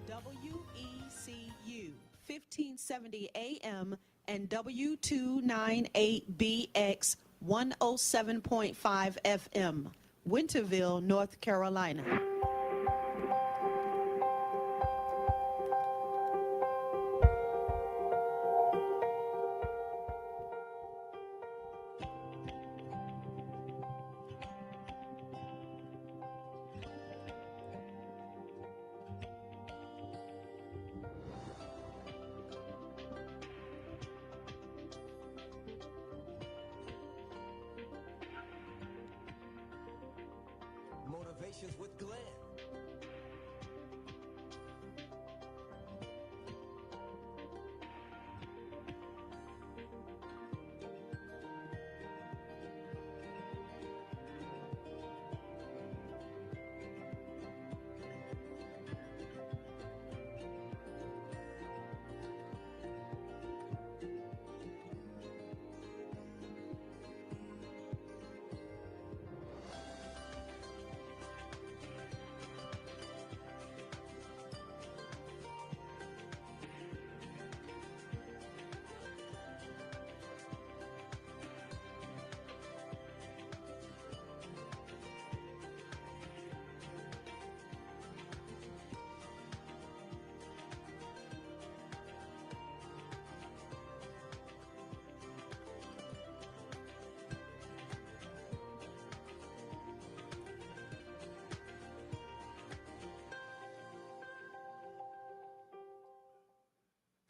WECU 1570 AM and W298BX 107.5 FM, Winterville, North Carolina. Motivations with Glenn.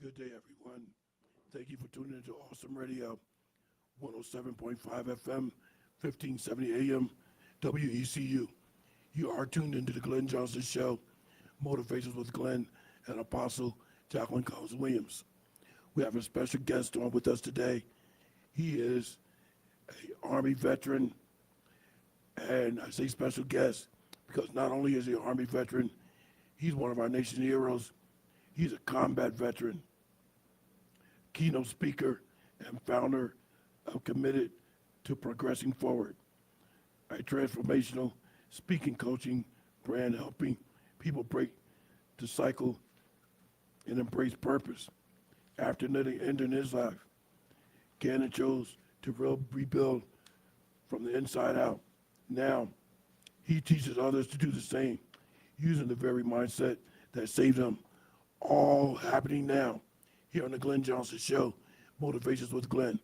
Good day, everyone. Thank you for tuning into Awesome Radio, 107.5 FM, 1570 AM, WECU. You are tuned into the Glenn Johnson Show, Motivations with Glenn and Apostle Jacqueline Cullins Williams. We have a special guest on with us today. He is an Army veteran, and I say special guest because not only is he an Army veteran, he's one of our nation's heroes. He's a combat veteran, keynote speaker, and founder of Committed to Progressing Forward, a transformational speaking coaching brand helping people break the cycle and embrace purpose. After ending his life, Gannon chose to rebuild from the inside out. Now, he teaches others to do the same, using the very mindset that saved him. All happening now here on the Glenn Johnson Show, Motivations with Glenn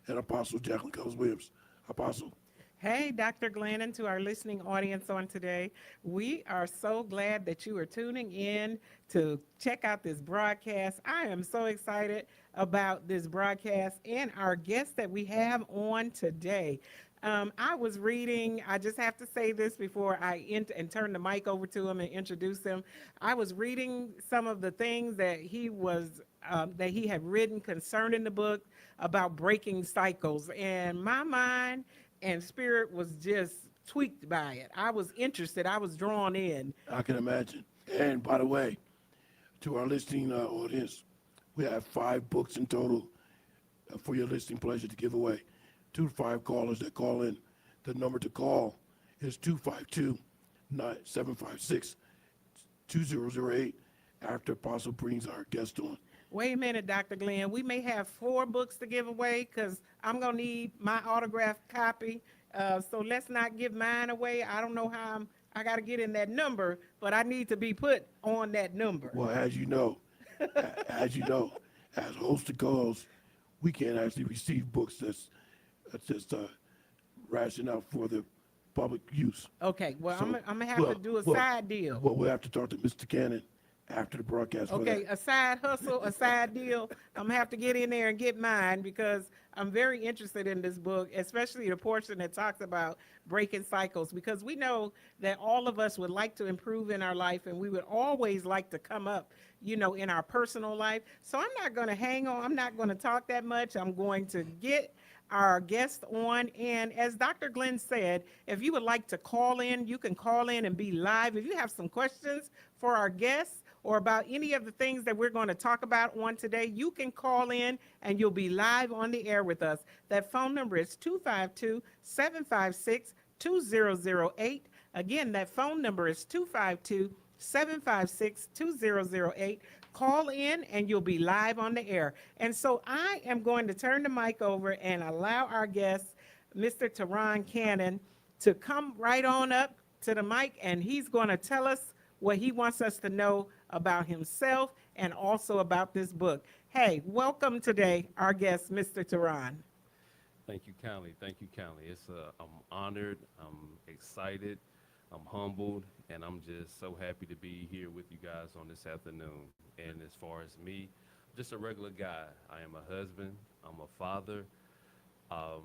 and Apostle Jacqueline Cullins Williams. Apostle. Hey, Dr. Glenn, and to our listening audience on today. We are so glad that you are tuning in to check out this broadcast. I am so excited about this broadcast and our guest that we have on today. I was reading, I just have to say this before I turn the mic over to him and introduce him. I was reading some of the things that he had written concerning the book about breaking cycles, and my mind and spirit was just tweaked by it. I was interested. I was drawn in. I can imagine. And by the way, to our listening audience, we have 5 books in total for your listening pleasure to give away. 2 to 5 callers that call in. The number to call is 252-756-2008 after Apostle brings our guest on. Wait a minute, Dr. Glenn. We may have 4 books to give away because I'm going to need my autographed copy. So let's not give mine away. I don't know how I got to get in that number, but I need to be put on that number. Well, as you know, as host to calls, we can't actually receive books that's just rationed out for the public use. Okay, well, So, I'm going to have to do a side deal. Well, we'll have to talk to Mr. Cannon after the broadcast. Okay, a side hustle, a side deal. I'm going to have to get in there and get mine because I'm very interested in this book, especially the portion that talks about breaking cycles, because we know that all of us would like to improve in our life and we would always like to come up, in our personal life. So I'm not going to hang on. I'm not going to talk that much. I'm going to get our guest on. And as Dr. Glenn said, if you would like to call in, you can call in and be live. If you have some questions for our guests or about any of the things that we're going to talk about on today, you can call in and you'll be live on the air with us. That phone number is 252-756-2008. Again, that phone number is 756-2008. Call in and you'll be live on the air. And so I am going to turn the mic over and allow our guest, Mr. Tah'Ron Cannon, to come right on up to the mic, and he's going to tell us what he wants us to know about himself and also about this book. Hey, welcome today, our guest, Mr. Tah'Ron. Thank you kindly. Thank you kindly. I'm honored. I'm excited. I'm humbled, and I'm just so happy to be here with you guys on this afternoon. And as far as me, just a regular guy. I am a husband. I'm a father. I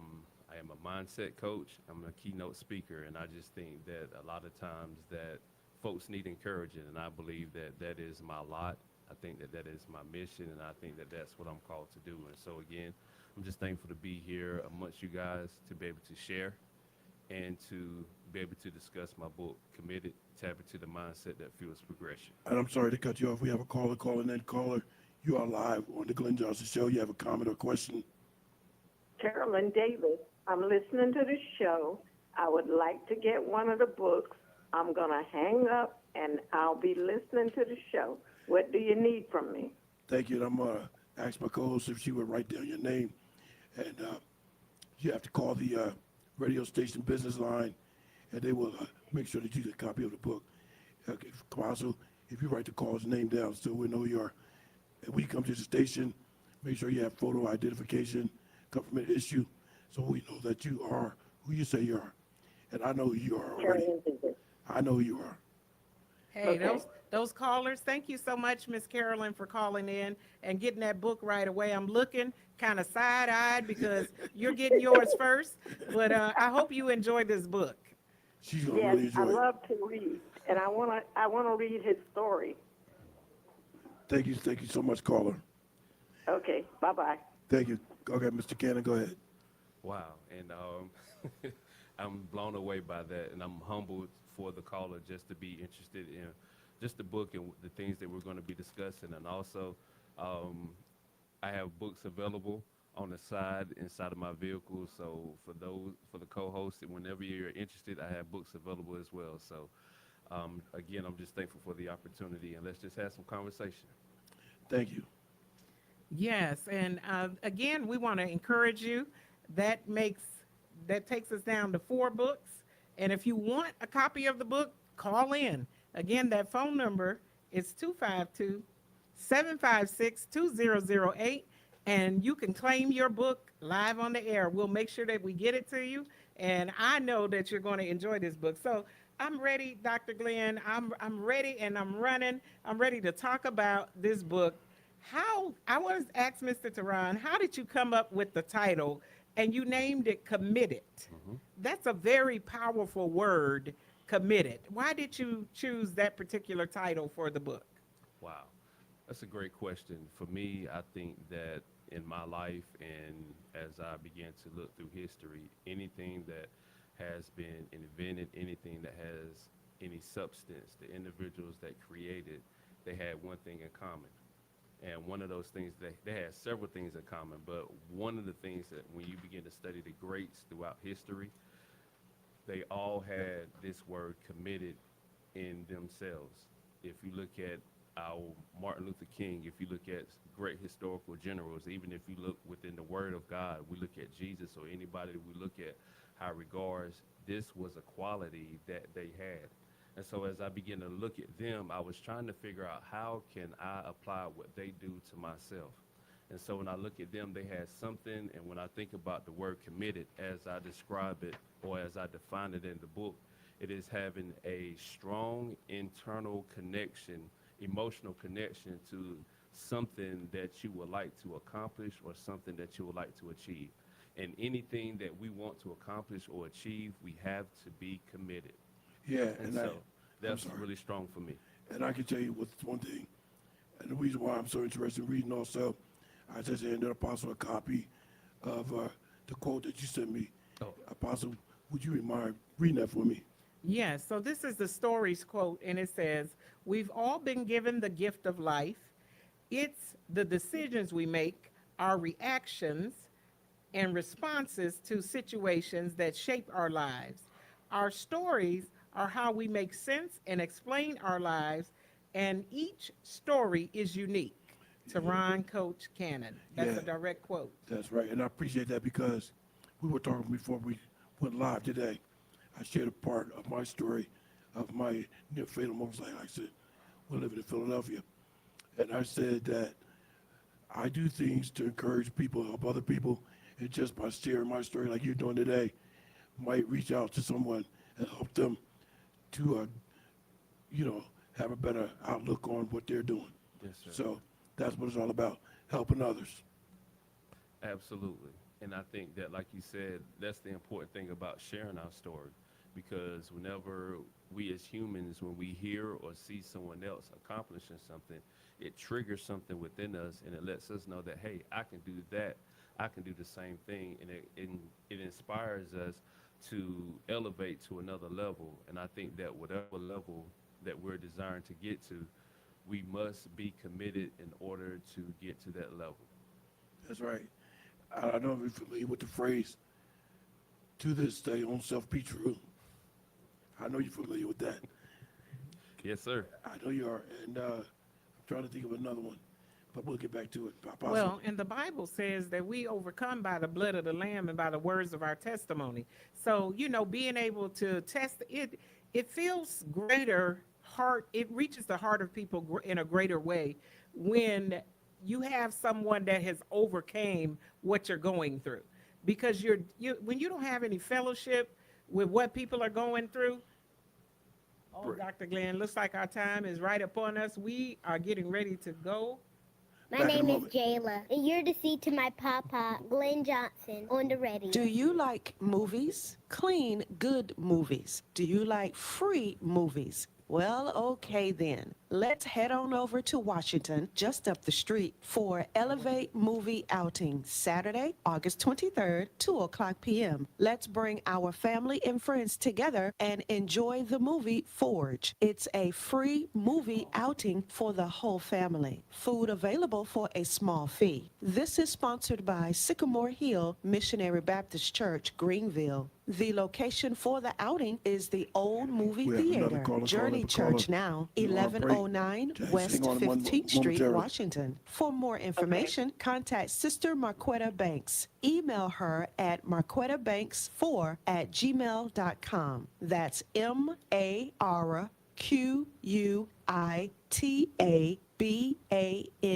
am a mindset coach. I'm a keynote speaker, and I just think that a lot of times that folks need encouraging, and I believe that that is my lot. I think that that is my mission, and I think that that's what I'm called to do. And so again, I'm just thankful to be here amongst you guys to be able to share and to be able to discuss my book, Committed, Tap Into the Mindset That Fuels Progression. And I'm sorry to cut you off. We have a caller calling in. Caller, you are live on the Glenn Johnson Show. You have a comment or question? Carolyn Davis. I'm listening to the show. I would like to get one of the books. I'm going to hang up, and I'll be listening to the show. What do you need from me? Thank you. And I'm going to ask my co-host if she would write down your name. And you have to call the radio station business line, and they will make sure that you get a copy of the book. If possible, if you write the caller's name down so we know who you are. And when you come to the station, make sure you have photo identification, government issue, so we know that you are who you say you are. And I know who you are already. Carolyn Davis. I know who you are. Hey, Okay. those callers, thank you so much, Miss Carolyn, for calling in and getting that book right away. I'm looking kind of side-eyed because you're getting yours first, but I hope you enjoy this book. She's going to Yes, really I enjoy it. love to read, and I want to read his story. Thank you so much, caller. Okay, bye-bye. Thank you. Okay, Mr. Cannon, go ahead. Wow. And I'm blown away by that, and I'm humbled for the caller just to be interested in just the book and the things that we're going to be discussing. And also, I have books available on the side inside of my vehicle. So for the co-hosts, whenever you're interested, I have books available as well. So again, I'm just thankful for the opportunity, and let's just have some conversation. Thank you. Yes, and again, we want to encourage you. That takes us down to 4 books. And if you want a copy of the book, call in. Again, that phone number is 252-756-2008, and you can claim your book live on the air. We'll make sure that we get it to you, and I know that you're going to enjoy this book. So I'm ready, Dr. Glenn. I'm ready, and I'm running. I'm ready to talk about this book. I want to ask Mr. Tah'Ron, how did you come up with the title? And you named it Committed. Mm-hmm. That's a very powerful word, committed. Why did you choose that particular title for the book? Wow, that's a great question. For me, I think that in my life and as I began to look through history, anything that has been invented, anything that has any substance, the individuals that created, they had one thing in common. And one of those things, they had several things in common, but one of the things that when you begin to study the greats throughout history, they all had this word committed in themselves. If you look at our Martin Luther King, if you look at great historical generals, even if you look within the Word of God, we look at Jesus or anybody that we look at high regards, this was a quality that they had. And so as I began to look at them, I was trying to figure out how can I apply what they do to myself. And so when I look at them, they had something, and when I think about the word committed, as I describe it or as I define it in the book, it is having a strong internal connection, emotional connection to something that you would like to accomplish or something that you would like to achieve. And anything that we want to accomplish or achieve, we have to be committed. Yeah, And so that's really strong for me. And I can tell you what's one thing, and the reason why I'm so interested in reading also, I just handed Apostle a copy of the quote that you sent me. Oh. Apostle, would you mind reading that for me? Yes, so this is the Stories quote, and it says, "We've all been given the gift of life. It's the decisions we make, our reactions and responses to situations that shape our lives. Our stories are how we make sense and explain our lives, and each story is unique. Tah'Ron Coach Cannon. That's Yeah. a direct quote. That's right, and I appreciate that because we were talking before we went live today. I shared a part of my story of my near fatal motorcycle accident when living in Philadelphia. And I said that I do things to encourage people, help other people, and just by sharing my story like you're doing today, might reach out to someone and help them to, have a better outlook on what they're doing. Yes, sir. So that's what it's all about, helping others. Absolutely. And I think that, like you said, that's the important thing about sharing our story. Because whenever we as humans, when we hear or see someone else accomplishing something, it triggers something within us and it lets us know that, hey, I can do that. I can do the same thing. And it inspires us to elevate to another level. And I think that whatever level that we're desiring to get to, we must be committed in order to get to that level. That's right. I don't know if you're familiar with the phrase, to this day, own self be true. I know you're familiar with that. Yes, sir. I know you are. And I'm trying to think of another one, but we'll get back to it. Apostle. Well, and the Bible says that we overcome by the blood of the Lamb and by the words of our testimony. So, being able to test it, it feels greater heart. It reaches the heart of people in a greater way when you have someone that has overcame what you're going through. Because when you don't have any fellowship with what people are going through. Oh, Right. Dr. Glenn, looks like our time is right upon us. We are getting ready to go. My Back in a name is moment. Jayla, and you're to see to my papa, Glenn Johnson, on the radio. Do you like movies? Clean, good movies. Do you like free movies? Well, okay then. Let's head on over to Washington, just up the street, for Elevate Movie Outing, Saturday, August 23rd, 2 o'clock p.m. Let's bring our family and friends together and enjoy the movie Forge. It's a free movie outing for the whole family. Food available for a small fee. This is sponsored by Sycamore Hill Missionary Baptist Church, Greenville. The location for the outing is the Old Movie We have another Theater, caller, Journey caller. Church Now, You wanna break? 1109 Just West hang on one 15th Street, momentarily. Washington. For more information, contact Sister Marquetta Banks. Email her at marquettabanks4@gmail.com. That's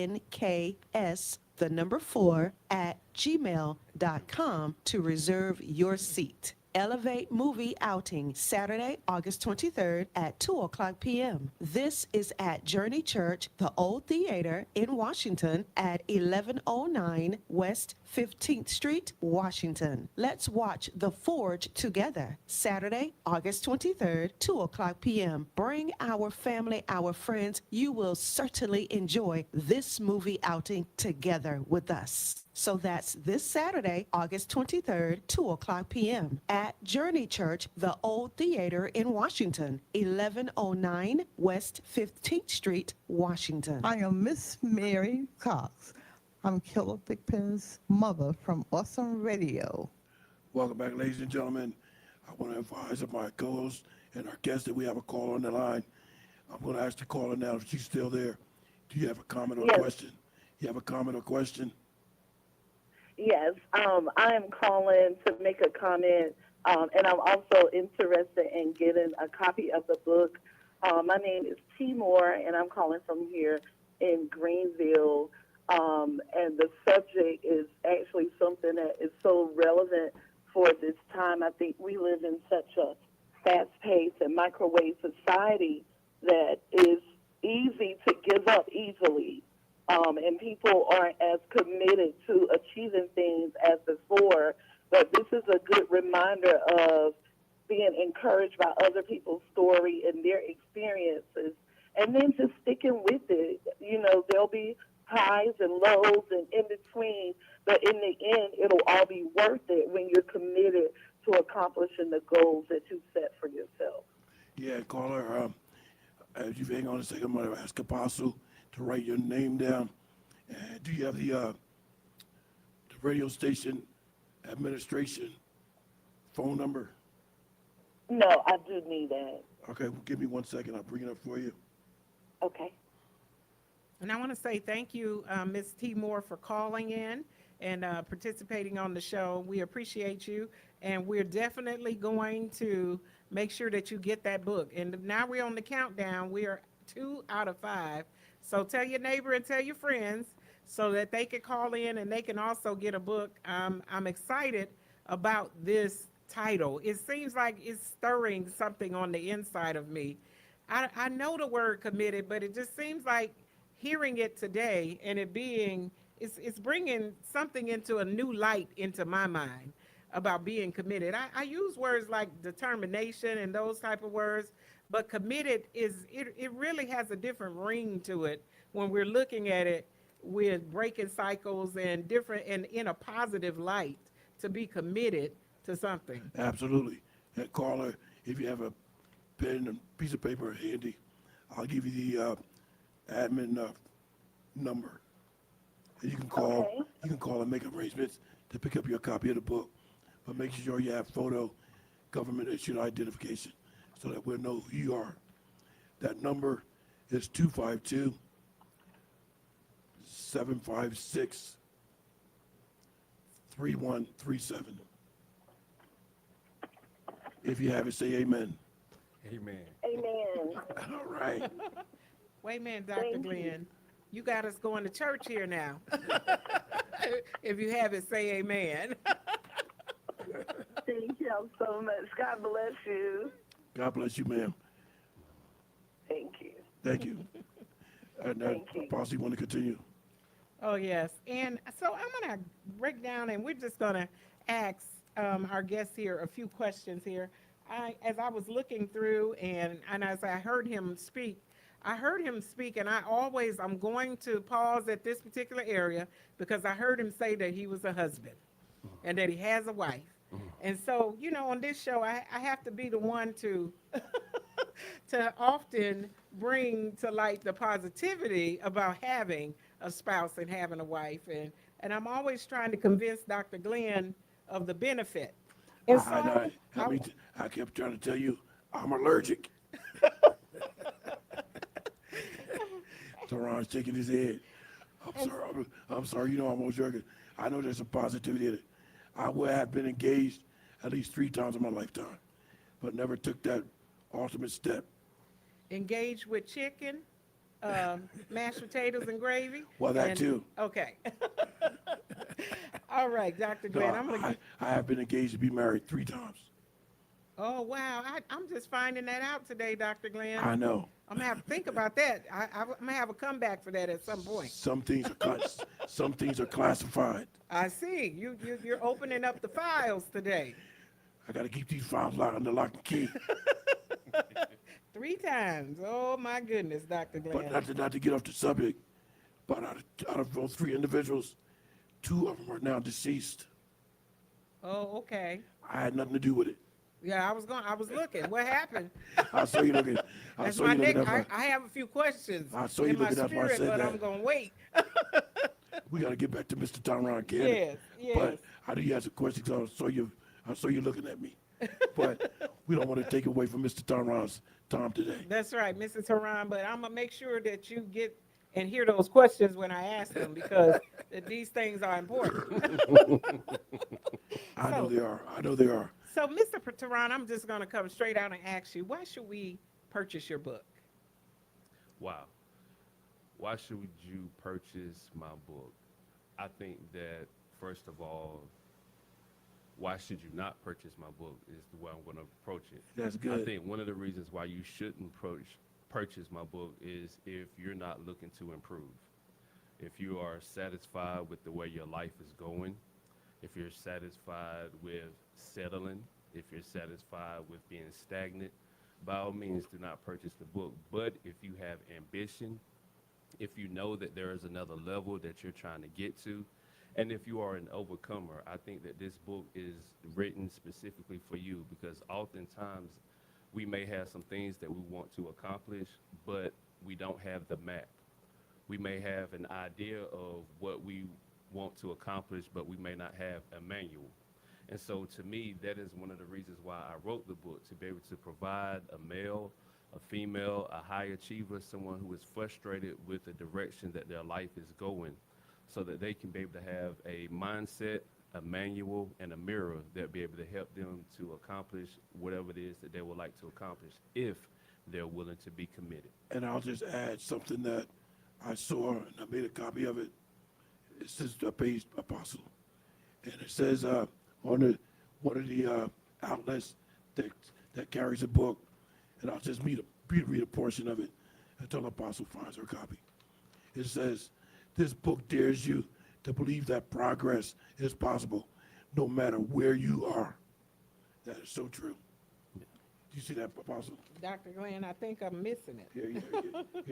MARQUITABANKS, the number 4@gmail.com to reserve your seat. Elevate Movie Outing, Saturday, August 23rd at 2 o'clock p.m. This is at Journey Church, the Old Theater in Washington at 1109 West 15th Street, Washington. Let's watch The Forge together. Saturday, August 23rd, 2 o'clock p.m. Bring our family, our friends. You will certainly enjoy this movie outing together with us. So that's this Saturday, August 23rd, 2 o'clock p.m. at Journey Church, the Old Theater in Washington, 1109 West 15th Street, Washington. I am Miss Mary Cox. I'm Killer Thigpen's mother from Awesome Radio. Welcome back, ladies and gentlemen. I want to advise of my co-host and our guest that we have a caller on the line. I'm going to ask the caller now if she's still there. Do you have a comment or Yes. question? You have a comment or question? Yes, I am calling to make a comment, and I'm also interested in getting a copy of the book. My name is T. Moore, and I'm calling from here in Greenville, and the subject is actually something that is so relevant for this time. I think we live in such a fast-paced and microwave society that is easy to give up easily. And people aren't as committed to achieving things as before. But this is a good reminder of being encouraged by other people's story and their experiences, and then just sticking with it. There'll be highs and lows and in between, but in the end, it'll all be worth it when you're committed to accomplishing the goals that you set for yourself. Yeah, caller, if you hang on a second, I'm going to ask Apostle to write your name down. And do you have the radio station administration phone number? No, I do need that. Okay, well, give me 1 second. I'll bring it up for you. Okay. And I want to say thank you, Ms. T. Moore, for calling in and participating on the show. We appreciate you, and we're definitely going to make sure that you get that book. And now we're on the countdown. We are 2 out of 5. So tell your neighbor and tell your friends so that they can call in and they can also get a book. I'm excited about this title. It seems like it's stirring something on the inside of me. I know the word committed, but it just seems like hearing it today and it being, it's bringing something into a new light into my mind about being committed. I use words like determination and those type of words, but committed it really has a different ring to it when we're looking at it with breaking cycles and different and in a positive light to be committed to something. Absolutely. And Carla, if you have a pen and piece of paper handy, I'll give you the admin number. And you can call. Okay. You can call and make arrangements to pick up your copy of the book, but make sure you have photo government issued identification so that we'll know who you are. That number is 252-756-3137. If you have it, say amen. Amen. Amen. All right. Wait a minute, Dr. Thank you. Glenn. You got us going to church here now. If you have it, say amen. Thank you so much. God bless you. God bless you, ma'am. Thank you. Thank you. And Thank you. Posse, want to continue? Oh, yes. And so I'm going to break down and we're just going to ask our guests here a few questions here. As I was looking through and as I heard him speak, and I'm going to pause at this particular area because I heard him say that he was a husband and that he has a wife. And so, on this show, I have to be the one to to often bring to light the positivity about having a spouse and having a wife. And I'm always trying to convince Dr. Glenn of the benefit. And so, I kept trying to tell you, I'm allergic. Tah'Ron's shaking his head. I'm sorry. I'm almost joking. I know there's some positivity in it. I would have been engaged at least 3 times in my lifetime, but never took that ultimate step. engaged with chicken, mashed potatoes and gravy. Well, that too. Okay. All right, Dr. Glenn, I'm gonna. I have been engaged to be married 3 times. Oh wow, I'm just finding that out today, Dr. Glenn. I know. I'm gonna have to think about that. I'm gonna have a comeback for that at some point. Some things are classified. I see. You're opening up the files today. I got to keep these files locked under lock and key. 3 times. Oh my goodness, Dr. Glenn. But not to get off the subject, but out of those 3 individuals, 2 of them are now deceased. Oh, okay. I had nothing to do with it. Yeah, I was looking. What happened? I saw you looking. That's my next. I have a few questions I saw you in my looking up when I spirit, said but that. I'm gonna wait. We got to get back to Mr. Tah'Ron, Cannon. Yes, yes. But I knew you had some questions. I saw you looking at me. But we don't want to take away from Mr. Tah'Ron's time today. That's right, Mrs. Tah'Ron, but I'm gonna make sure that you get and hear those questions when I ask them because these things are important. I know they are. So, Mr. Tah'Ron, I'm just gonna come straight out and ask you, why should we purchase your book? Wow. Why should you purchase my book? I think that, first of all, why should you not purchase my book is the way I'm going to approach it. That's good. I think one of the reasons why you shouldn't purchase my book is if you're not looking to improve. If you are satisfied with the way your life is going, if you're satisfied with settling, if you're satisfied with being stagnant, by all means do not purchase the book. But if you have ambition, if you know that there is another level that you're trying to get to, and if you are an overcomer, I think that this book is written specifically for you because oftentimes we may have some things that we want to accomplish, but we don't have the map. We may have an idea of what we want to accomplish, but we may not have a manual. And so to me, that is one of the reasons why I wrote the book, to be able to provide a male, a female, a high achiever, someone who is frustrated with the direction that their life is going, so that they can be able to have a mindset, a manual, and a mirror that be able to help them to accomplish whatever it is that they would like to accomplish if they're willing to be committed. And I'll just add something that I saw, and I made a copy of it. It says the page apostle. And it says on one of the outlets that carries a book, and I'll just read a portion of it until the apostle finds her copy. It says, this book dares you to believe that progress is possible no matter where you are. That is so true. Do you see that, apostle? Dr. Glenn, I think I'm missing it. Here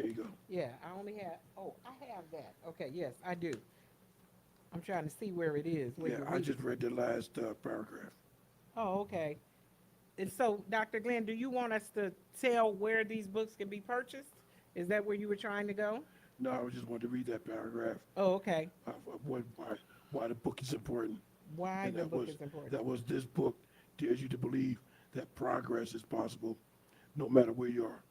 you go. Yeah, I only have, I have that. Okay, yes, I do. I'm trying to see where it is. Where Yeah, you're I reading. just read the last paragraph. Oh, okay. And so, Dr. Glenn, do you want us to tell where these books can be purchased? Is that where you were trying to go? No, I just wanted to read that paragraph Oh, okay. of why the book is important. Why And the that book was, is important. That was, this book dares you to believe that progress is possible no matter where you are.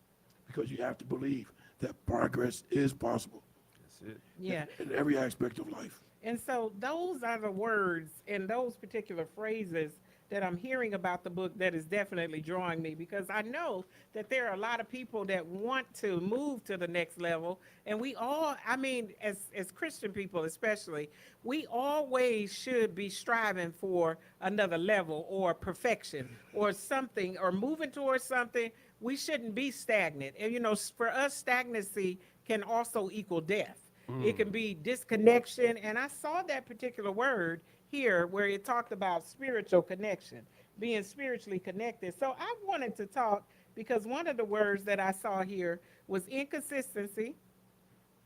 Because you have to believe that progress is possible That's it. Yeah. in every aspect of life. And so those are the words and those particular phrases that I'm hearing about the book that is definitely drawing me, because I know that there are a lot of people that want to move to the next level. And we all, I mean, as Christian people especially, we always should be striving for another level or perfection or something or moving towards something. We shouldn't be stagnant. And, you know, for us, stagnancy can also equal death. It can be disconnection. And I saw that particular word here where it talked about spiritual connection, being spiritually connected. So I wanted to talk because one of the words that I saw here was inconsistency,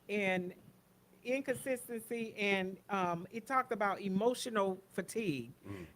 and it talked about emotional fatigue.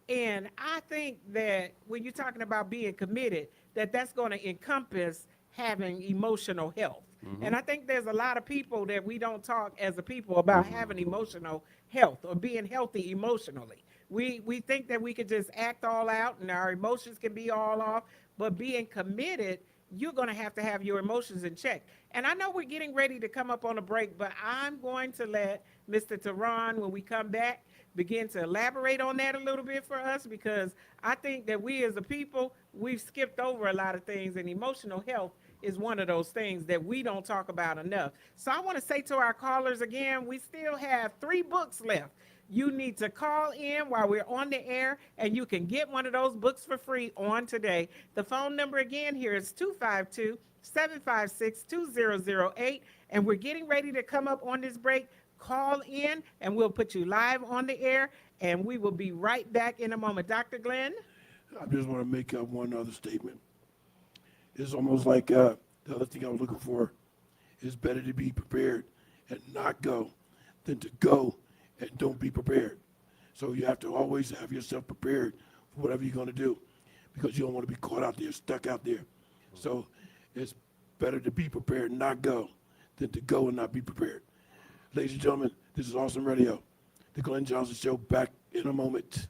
And I think that when you're talking about being committed, that's going to encompass having emotional health. And I think there's a lot of people that we don't talk as a people about having emotional health or being healthy emotionally. We think that we could just act all out and our emotions can be all off, but being committed, you're going to have your emotions in check. And I know we're getting ready to come up on a break, but I'm going to let Mr. Tah'Ron, when we come back, begin to elaborate on that a little bit for us, because I think that we as a people, we've skipped over a lot of things, and emotional health is one of those things that we don't talk about enough. So I want to say to our callers again, we still have 3 books left. You need to call in while we're on the air, and you can get one of those books for free on today. The phone number again here is 252-756-2008, and we're getting ready to come up on this break. Call in, and we'll put you live on the air, and we will be right back in a moment. Dr. Glenn? I just want to make one other statement. It's almost like the other thing I was looking for is better to be prepared and not go than to go and don't be prepared. So you have to always have yourself prepared for whatever you're going to do, because you don't want to be caught out there, stuck out there. So it's better to be prepared and not go than to go and not be prepared. Ladies and gentlemen, this is Awesome Radio. The Glenn Johnson Show, back in a moment.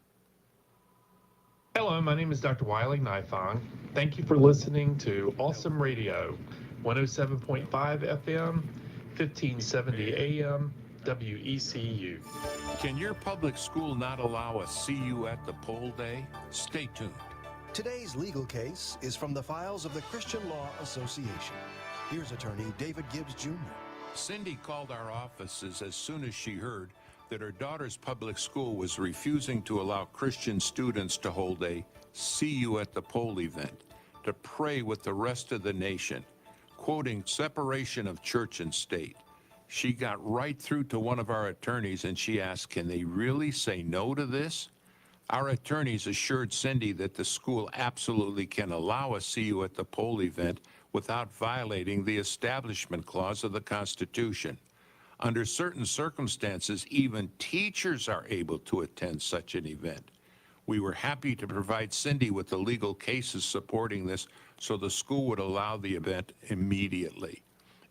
Hello, my name is Dr. Wiley Nifong. Thank you for listening to Awesome Radio, 107.5 FM, 1570 AM, WECU. Can your public school not allow a See You at the Poll Day? Stay tuned. Today's legal case is from the files of the Christian Law Association. Here's attorney David Gibbs Jr. Cindy called our offices as soon as she heard that her daughter's public school was refusing to allow Christian students to hold a See You at the Poll event to pray with the rest of the nation, quoting separation of church and state. She got right through to one of our attorneys and she asked, can they really say no to this? Our attorneys assured Cindy that the school absolutely can allow a See You at the Poll event without violating the Establishment Clause of the Constitution. Under certain circumstances, even teachers are able to attend such an event. We were happy to provide Cindy with the legal cases supporting this so the school would allow the event immediately.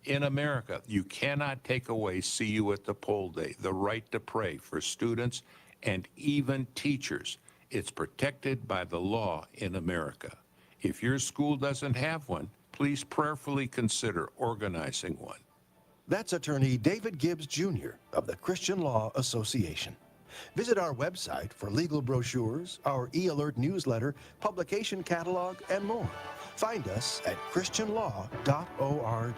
In America, you cannot take away See You at the Poll Day, the right to pray for students and even teachers. It's protected by the law in America. If your school doesn't have one, please prayerfully consider organizing one. That's attorney David Gibbs Jr. of the Christian Law Association. Visit our website for legal brochures, our e-alert newsletter, publication catalog, and more. Find us at christianlaw.org.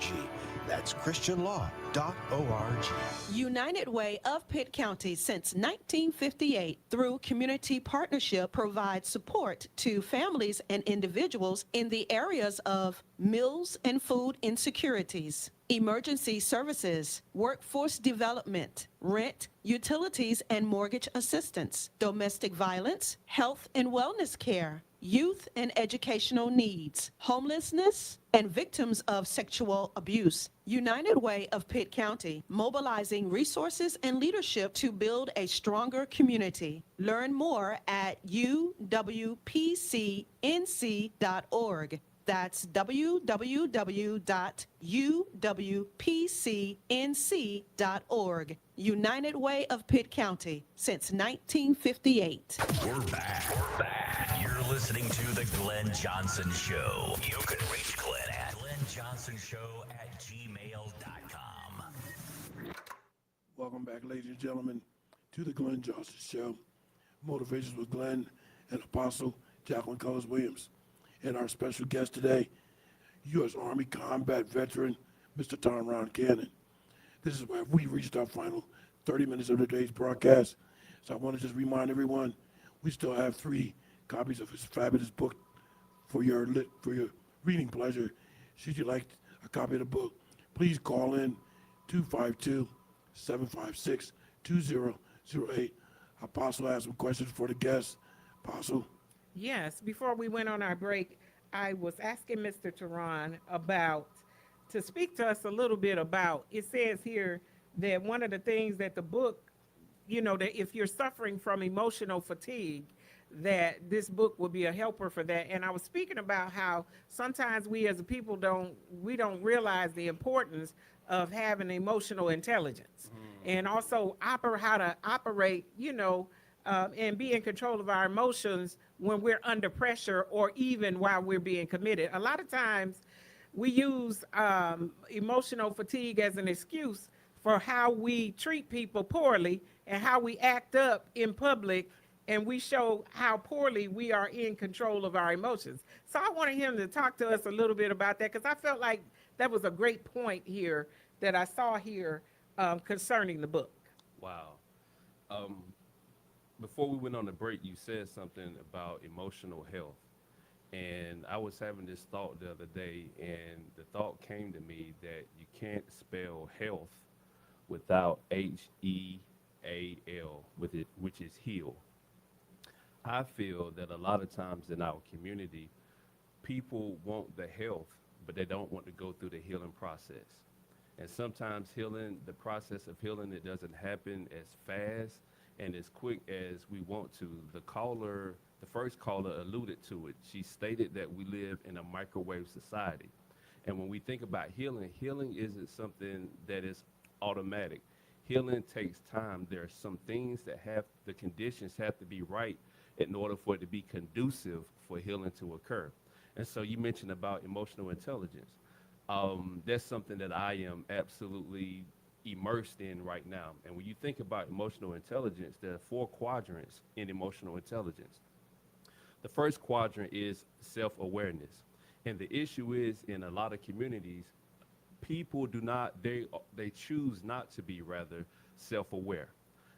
That's christianlaw.org. United Way of Pitt County since 1958 through community partnership provides support to families and individuals in the areas of meals and food insecurities, emergency services, workforce development, rent, utilities and mortgage assistance, domestic violence, health and wellness care, youth and educational needs, homelessness, and victims of sexual abuse. United Way of Pitt County, mobilizing resources and leadership to build a stronger community. Learn more at uwpcnc.org. That's www.uwpcnc.org. United Way of Pitt County since 1958. We're back. You're listening to The Glenn Johnson Show. You can reach Glenn at glennjohnsonshow@gmail.com. Welcome back, ladies and gentlemen, to the Glenn Johnson Show. Motivations with Glenn and Apostle Jacqueline Cullins Williams. And our special guest today, U.S. Army combat veteran, Mr. Tah'Ron Cannon. This is where we reached our final 30 minutes of today's broadcast. So I want to just remind everyone, we still have 3 copies of his fabulous book for your reading pleasure. Should you like a copy of the book, please call in 252-756-2008. Apostle has some questions for the guests. Apostle. Yes, before we went on our break, I was asking Mr. Tah'Ron to speak to us a little bit about, it says here that one of the things that the book, that if you're suffering from emotional fatigue, that this book will be a helper for that. And I was speaking about how sometimes we as a people don't realize the importance of having emotional intelligence and also how to operate, and be in control of our emotions when we're under pressure or even while we're being committed. A lot of times we use emotional fatigue as an excuse for how we treat people poorly and how we act up in public, and we show how poorly we are in control of our emotions. So I wanted him to talk to us a little bit about that, because I felt like that was a great point here that I saw here concerning the book. Wow. Before we went on the break, you said something about emotional health. And I was having this thought the other day, and the thought came to me that you can't spell health without H-E-A-L, which is heal. I feel that a lot of times in our community, people want the health, but they don't want to go through the healing process. And sometimes the process of healing, it doesn't happen as fast and as quick as we want to. The first caller alluded to it. She stated that we live in a microwave society. And when we think about healing isn't something that is automatic. Healing takes time. There are some things the conditions have to be right in order for it to be conducive for healing to occur. And so you mentioned about emotional intelligence. That's something that I am absolutely immersed in right now. And when you think about emotional intelligence, there are 4 quadrants in emotional intelligence. The first quadrant is self-awareness. And the issue is, in a lot of communities, people they choose not to be rather self-aware.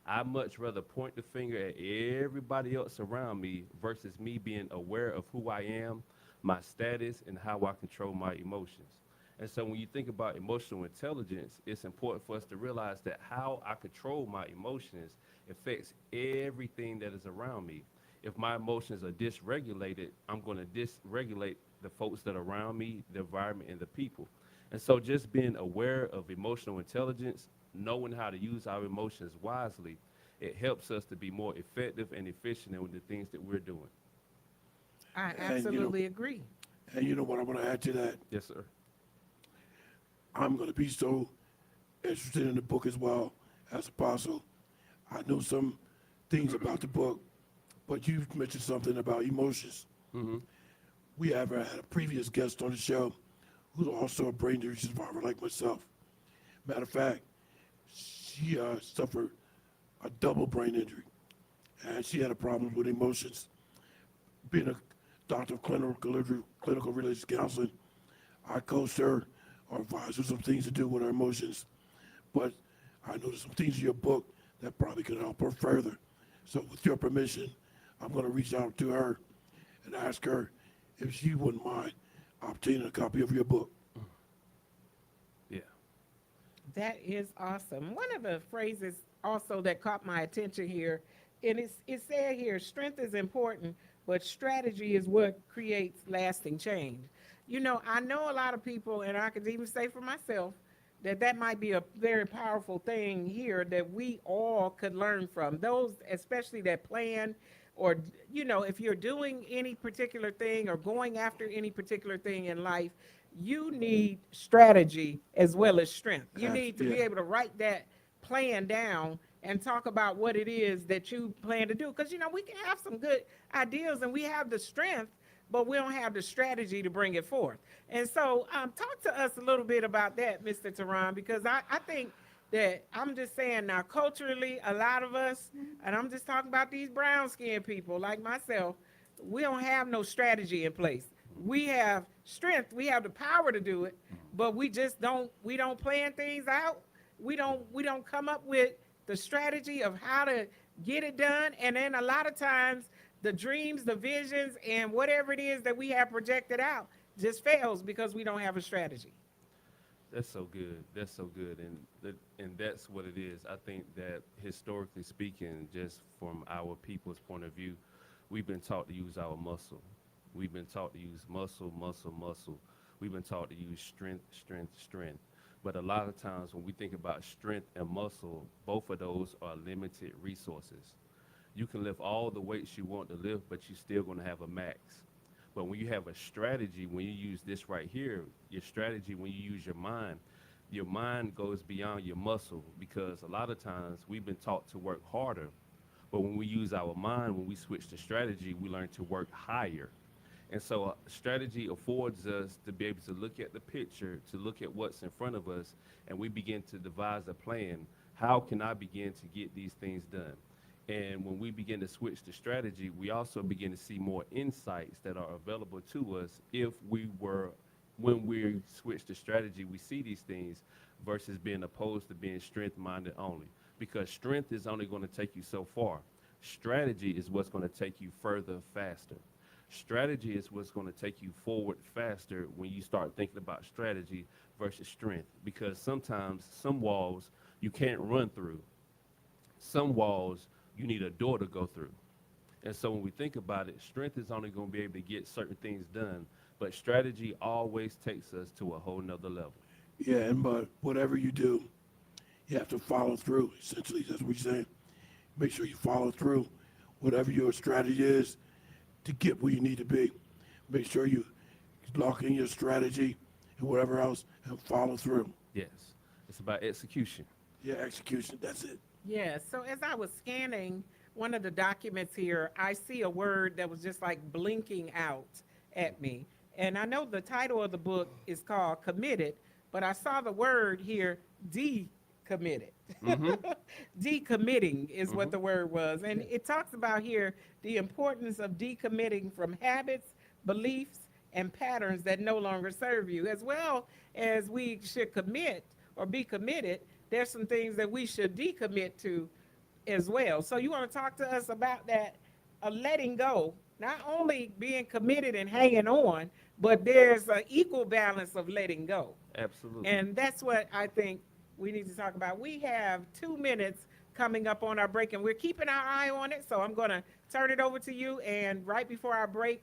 I much rather point the finger at everybody else around me versus me being aware of who I am, my status, and how I control my emotions. And so when you think about emotional intelligence, it's important for us to realize that how I control my emotions affects everything that is around me. If my emotions are dysregulated, I'm going to dysregulate the folks that are around me, the environment, and the people. And so just being aware of emotional intelligence, knowing how to use our emotions wisely, it helps us to be more effective and efficient in the things that we're doing. I absolutely agree. And you know what I want to add to that? Yes, sir. I'm going to be so interested in the book as well as Apostle. I know some things about the book, But you mentioned something about emotions. We have had a previous guest on the show who's also a brain injury survivor like myself. Matter of fact, she suffered a double brain injury, and she had a problem with emotions. Being a doctor of clinical relations counseling, I coached her or advised her some things to do with her emotions. But I know there's some things in your book that probably could help her further. So with your permission, I'm going to reach out to her and ask her if she wouldn't mind obtaining a copy of your book. Yeah. That is awesome. One of the phrases also that caught my attention here, and it said here, strength is important, but strategy is what creates lasting change. You know, I know a lot of people, and I could even say for myself, that might be a very powerful thing here that we all could learn from. Those, especially that plan, or, you know, if you're doing any particular thing or going after any particular thing in life, you need strategy as well as strength. You need to be able to write that plan down and talk about what it is that you plan to do. Because, you know, we can have some good ideas and we have the strength, but we don't have the strategy to bring it forth. And so talk to us a little bit about that, Mr. Tah'Ron, because I think that I'm just saying now, culturally, a lot of us, and I'm just talking about these brown-skinned people like myself, we don't have no strategy in place. We have strength, we have the power to do it, but we don't plan things out. We don't come up with the strategy of how to get it done. And then a lot of times the dreams, the visions, and whatever it is that we have projected out just fails because we don't have a strategy. That's so good. That's so good. And that's what it is. I think that historically speaking, just from our people's point of view, we've been taught to use our muscle. We've been taught to use muscle, muscle, muscle. We've been taught to use strength, strength, strength. But a lot of times when we think about strength and muscle, both of those are limited resources. You can lift all the weights you want to lift, but you're still going to have a max. But when you have a strategy, when you use this right here, your strategy, when you use your mind goes beyond your muscle, because a lot of times we've been taught to work harder. But when we use our mind, when we switch to strategy, we learn to work higher. And so strategy affords us to be able to look at the picture, to look at what's in front of us, and we begin to devise a plan. How can I begin to get these things done? And when we begin to switch to strategy, we also begin to see more insights that are available to us when we switch to strategy, we see these things versus being opposed to being strength-minded only. Because strength is only going to take you so far. Strategy is what's going to take you further, faster. Strategy is what's going to take you forward faster when you start thinking about strategy versus strength. Because sometimes some walls you can't run through. Some walls you need a door to go through. And so when we think about it, strength is only going to be able to get certain things done, but strategy always takes us to a whole nother level. Yeah, but whatever you do, you have to follow through. Essentially, that's what we're saying. Make sure you follow through. Whatever your strategy is to get where you need to be, make sure you lock in your strategy and whatever else and follow through. Yes, it's about execution. Yeah, execution, that's it. Yeah, so as I was scanning one of the documents here, I see a word that was just like blinking out at me. And I know the title of the book is called Committed, but I saw the word here, decommitted. Decommitting is what the word was. And it talks about here the importance of decommitting from habits, beliefs, and patterns that no longer serve you. As well as we should commit or be committed, there's some things that we should decommit to as well. So you want to talk to us about that, letting go, not only being committed and hanging on, but there's an equal balance of letting go. Absolutely. And that's what I think we need to talk about. We have 2 minutes coming up on our break, and we're keeping our eye on it. So I'm going to turn it over to you. And right before our break,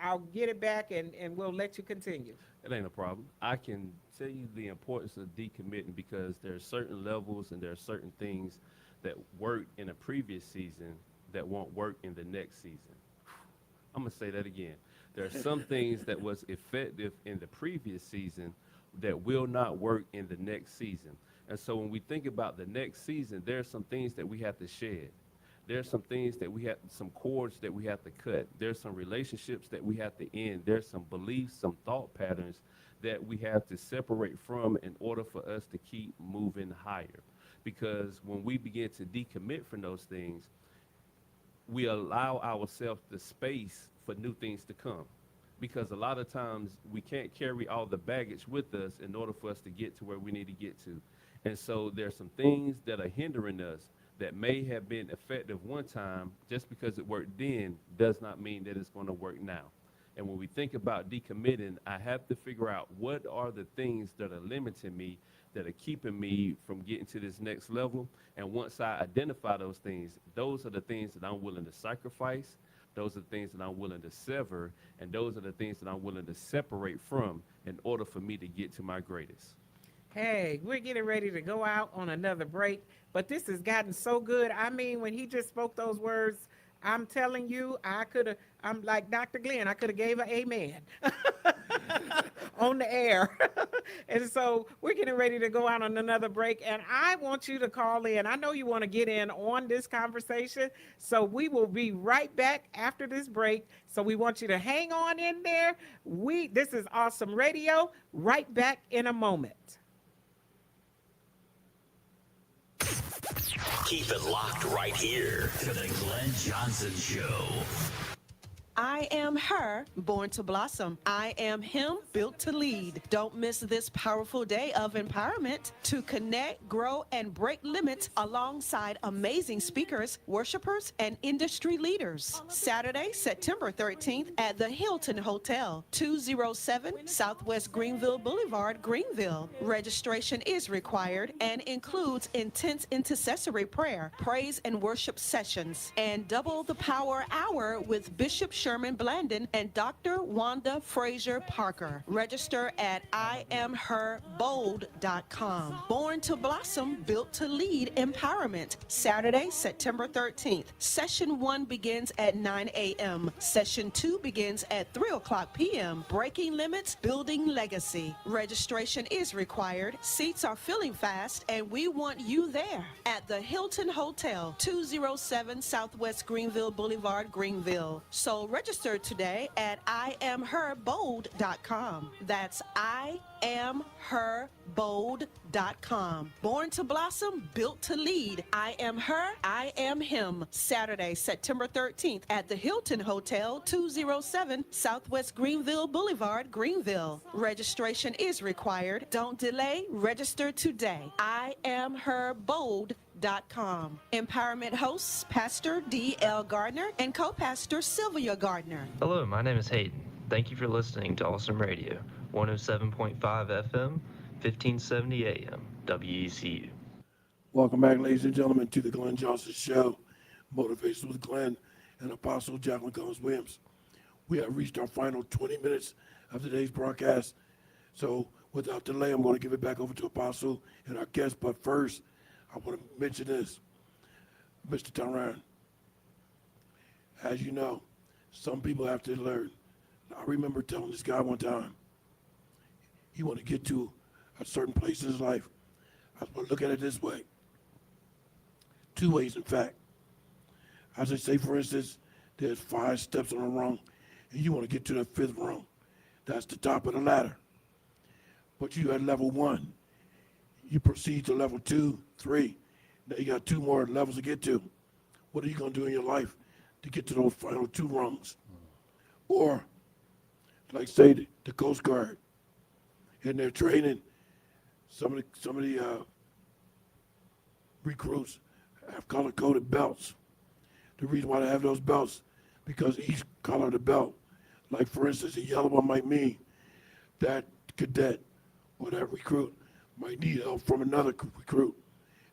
I'll get it back and we'll let you continue. It ain't a problem. I can tell you the importance of decommitting because there are certain levels and there are certain things that worked in a previous season that won't work in the next season. I'm going to say that again. There are some things that was effective in the previous season that will not work in the next season. And so when we think about the next season, there are some things that we have to shed. There's some things that we have, some cords that we have to cut. There's some relationships that we have to end. There's some beliefs, some thought patterns that we have to separate from in order for us to keep moving higher. Because when we begin to decommit from those things, we allow ourselves the space for new things to come. Because a lot of times we can't carry all the baggage with us in order for us to get to where we need to get to. And so there's some things that are hindering us that may have been effective one time. Just because it worked then does not mean that it's going to work now. And when we think about decommitting, I have to figure out what are the things that are limiting me, that are keeping me from getting to this next level. And once I identify those things, those are the things that I'm willing to sacrifice. Those are the things that I'm willing to sever. And those are the things that I'm willing to separate from in order for me to get to my greatest. Hey, we're getting ready to go out on another break, but this has gotten so good. I mean, when he just spoke those words, I'm telling you, I'm like Dr. Glenn, I could have gave an amen on the air. And so we're getting ready to go out on another break, and I want you to call in. I know you want to get in on this conversation, so we will be right back after this break. So we want you to hang on in there. This is Awesome Radio. Right back in a moment. Keep it locked right here to the Glenn Johnson Show. I am her, born to blossom. I am him, built to lead. Don't miss this powerful day of empowerment to connect, grow, and break limits alongside amazing speakers, worshipers, and industry leaders. Saturday, September 13th at the Hilton Hotel, 207 Southwest Greenville Boulevard, Greenville. Registration is required and includes intense intercessory prayer, praise and worship sessions, and double the power hour with Bishop Sherman Blandon and Dr. Wanda Frazier Parker. Register at IamHerBold.com. Born to blossom, built to lead empowerment. Saturday, September 13th. Session 1 begins at 9 a.m. Session 2 begins at 3 o'clock p.m. Breaking limits, building legacy. Registration is required. Seats are filling fast, and we want you there at the Hilton Hotel, 207 Southwest Greenville Boulevard, Greenville. So register today at IamHerBold.com. That's IamHerBold.com. Born to blossom, built to lead. I am her, I am him. Saturday, September 13th at the Hilton Hotel, 207 Southwest Greenville Boulevard, Greenville. Registration is required. Don't delay. Register today. IamHerBold.com. Empowerment hosts Pastor D.L. Gardner and co-pastor Sylvia Gardner. Hello, my name is Hayden. Thank you for listening to Awesome Radio, 107.5 FM, 1570 AM, WECU. Welcome back, ladies and gentlemen, to the Glenn Johnson Show, Motivation with Glenn and Apostle Jacqueline Cullins Williams. We have reached our final 20 minutes of today's broadcast. So without delay, I'm going to give it back over to Apostle and our guest. But first, I want to mention this. Mr. Tah'Ron, as you know, some people have to learn. I remember telling this guy one time, he wanted to get to a certain place in his life. I was going to look at it this way. Two ways, in fact. As I say, for instance, there's 5 steps on a rung, and you want to get to the 5th rung. That's the top of the ladder. But you at level 1. You proceed to level 2, 3. Now you got 2 more levels to get to. What are you going to do in your life to get to those final 2 rungs? Or, like say, the Coast Guard, in their training, some of the recruits have color-coded belts. The reason why they have those belts, because each color of the belt, like for instance, a yellow one might mean that cadet or that recruit might need help from another recruit.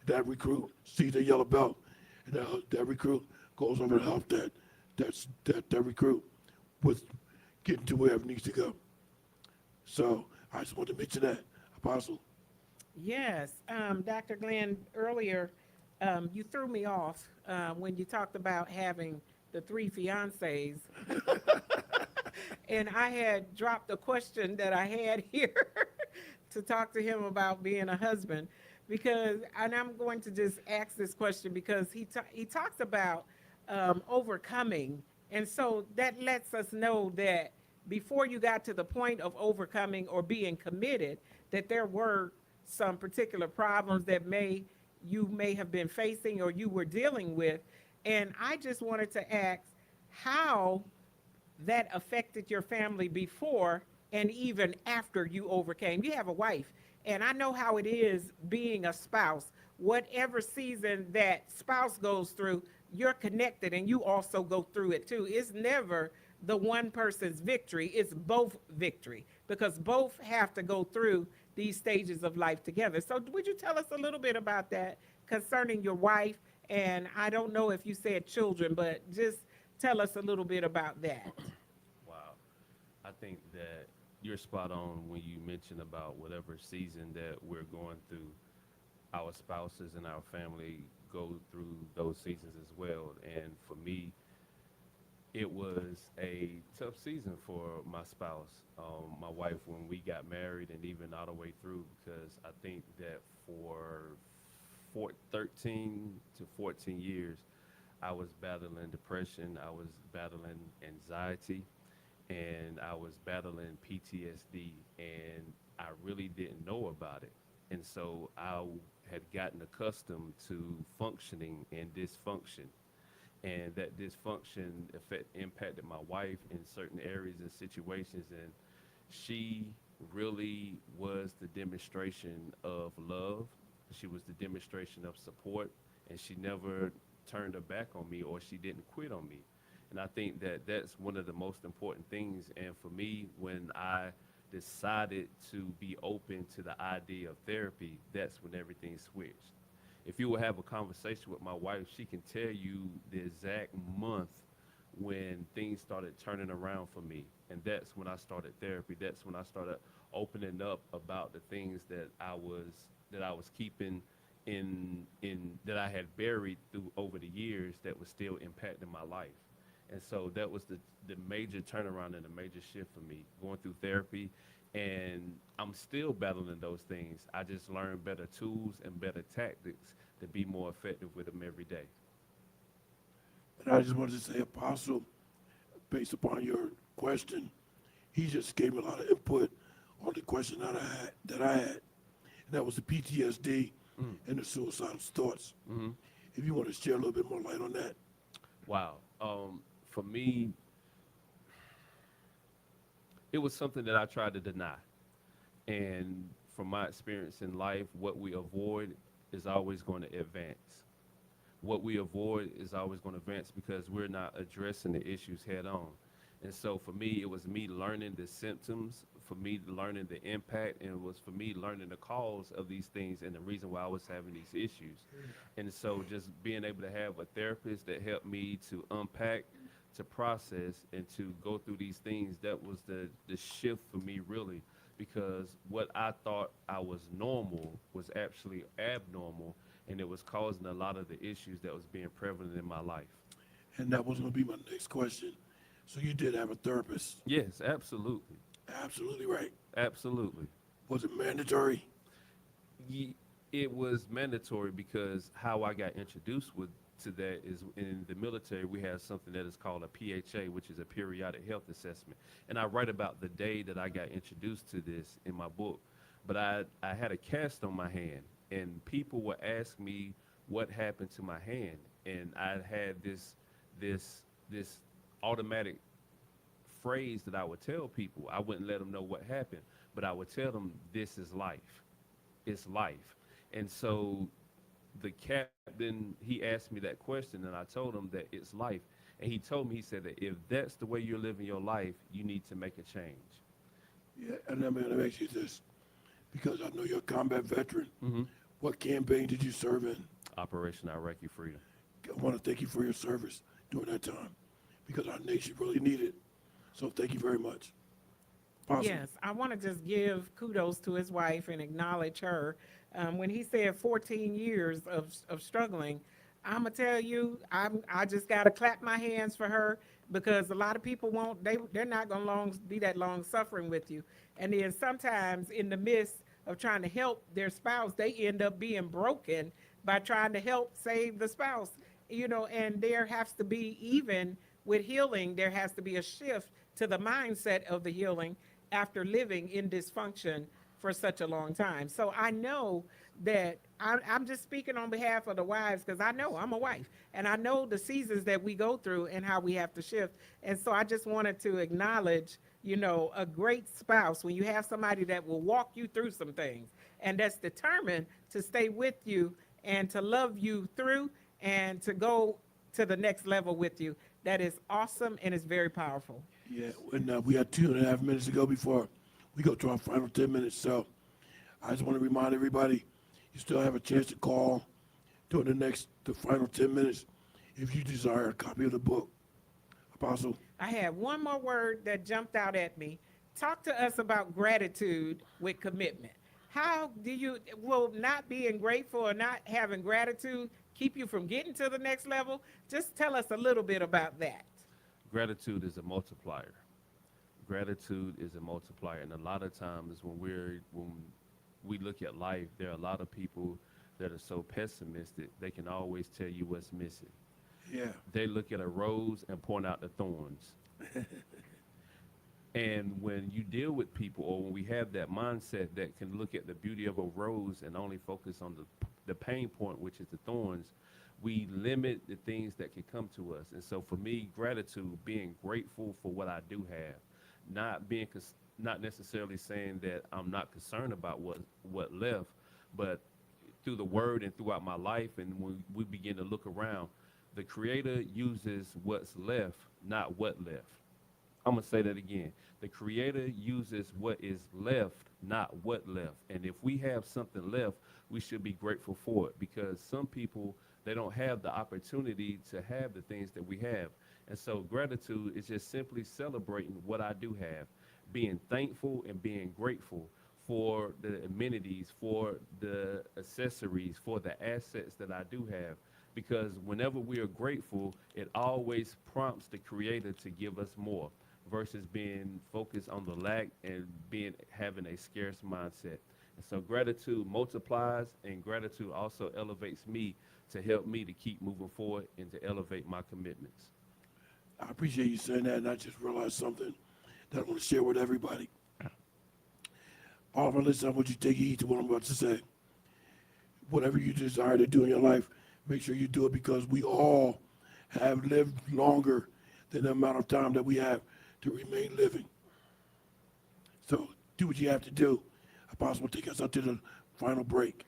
That recruit sees the yellow belt, and that recruit goes over to help that recruit with getting to wherever it needs to go. So I just want to mention that, Apostle. Yes, Dr. Glenn, earlier you threw me off when you talked about having the 3 fiancés. And I had dropped a question that I had here to talk to him about being a husband. because, and I'm going to just ask this question because he talks about overcoming, and so that lets us know that before you got to the point of overcoming or being committed, that there were some particular problems that you may have been facing or you were dealing with. And I just wanted to ask how that affected your family before and even after you overcame. You have a wife, and I know how it is being a spouse. Whatever season that spouse goes through, you're connected and you also go through it too. It's never the one person's victory, it's both victory, because both have to go through these stages of life together. So would you tell us a little bit about that concerning your wife? And I don't know if you said children, but just tell us a little bit about that. Wow. I think that you're spot on when you mention about whatever season that we're going through. Our spouses and our family go through those seasons as well. And for me, it was a tough season for my spouse, my wife, when we got married, and even all the way through, because I think that for 13 to 14 years, I was battling depression, I was battling anxiety, and I was battling PTSD, and I really didn't know about it. And so I had gotten accustomed to functioning in dysfunction, and that dysfunction impacted my wife in certain areas and situations, and she really was the demonstration of love. She was the demonstration of support, and she never turned her back on me, or she didn't quit on me. And I think that that's one of the most important things. And for me, when I decided to be open to the idea of therapy, that's when everything switched. If you will have a conversation with my wife, she can tell you the exact month when things started turning around for me. And that's when I started therapy. That's when I started opening up about the things that I was keeping in that I had buried through over the years that was still impacting my life. And so that was the major turnaround and the major shift for me, going through therapy. And I'm still battling those things. I just learned better tools and better tactics to be more effective with them every day. And I just wanted to say, Apostle, based upon your question, he just gave me a lot of input on the question that I had, and that was the PTSD and the suicidal thoughts. Mm-hmm. If you want to share a little bit more light on that. Wow. For me, it was something that I tried to deny. And from my experience in life, what we avoid is always going to advance. What we avoid is always going to advance because we're not addressing the issues head on. And so for me, it was me learning the symptoms, for me learning the impact, and it was for me learning the cause of these things and the reason why I was having these issues. And so just being able to have a therapist that helped me to unpack, to process, and to go through these things, that was the shift for me, really, because what I thought I was normal was actually abnormal, and it was causing a lot of the issues that was being prevalent in my life. And that was going to be my next question. So you did have a therapist? Yes, absolutely. Absolutely right. Absolutely. Was it mandatory? It was mandatory because how I got introduced to that is in the military, we have something that is called a PHA, which is a periodic health assessment. And I write about the day that I got introduced to this in my book. But I had a cast on my hand, and people would ask me what happened to my hand. And I had this automatic phrase that I would tell people. I wouldn't let them know what happened, but I would tell them, this is life. It's life. And so the captain, he asked me that question, and I told him that it's life. And he told me, he said that if that's the way you're living your life, you need to make a change. Yeah, and I'm going to ask you this, because I know you're a combat veteran. Mm-hmm. What campaign did you serve in? Operation Iraqi Freedom. I want to thank you for your service during that time, because our nation really needed it. So thank you very much. Awesome. Yes, I want to just give kudos to his wife and acknowledge her. When he said 14 years of struggling, I'm going to tell you, I just got to clap my hands for her, because a lot of people they're not going to be that long suffering with you. And then sometimes in the midst of trying to help their spouse, they end up being broken by trying to help save the spouse. And there has to be, even with healing, there has to be a shift to the mindset of the healing after living in dysfunction for such a long time. So I know that I'm just speaking on behalf of the wives, because I know I'm a wife and I know the seasons that we go through and how we have to shift. And so I just wanted to acknowledge, a great spouse, when you have somebody that will walk you through some things and that's determined to stay with you and to love you through and to go to the next level with you. That is awesome and it's very powerful. Yeah, and we have 2.5 minutes to go before we go to our final 10 minutes. So I just want to remind everybody, you still have a chance to call during the final 10 minutes if you desire a copy of the book. Apostle? I have one more word that jumped out at me. Talk to us about gratitude with commitment. How will not being grateful or not having gratitude keep you from getting to the next level? Just tell us a little bit about that. Gratitude is a multiplier. Gratitude is a multiplier, and a lot of times when we look at life, there are a lot of people that are so pessimistic, they can always tell you what's missing. Yeah. They look at a rose and point out the thorns. And when you deal with people, or when we have that mindset that can look at the beauty of a rose and only focus on the pain point, which is the thorns, we limit the things that can come to us. And so for me, gratitude, being grateful for what I do have, not necessarily saying that I'm not concerned about what left, but through the word and throughout my life, and when we begin to look around, the Creator uses what's left, not what left. I'm going to say that again. The Creator uses what is left, not what left. And if we have something left, we should be grateful for it, because some people, they don't have the opportunity to have the things that we have. And so gratitude is just simply celebrating what I do have, being thankful and being grateful for the amenities, for the accessories, for the assets that I do have. Because whenever we are grateful, it always prompts the Creator to give us more, versus being focused on the lack and having a scarce mindset. And so gratitude multiplies, and gratitude also elevates me to help me to keep moving forward and to elevate my commitments. I appreciate you saying that, and I just realized something that I want to share with everybody. All of our listeners, I want you to take heed to what I'm about to say. Whatever you desire to do in your life, make sure you do it, because we all have lived longer than the amount of time that we have to remain living. So do what you have to do. Apostle will take us out to the final break.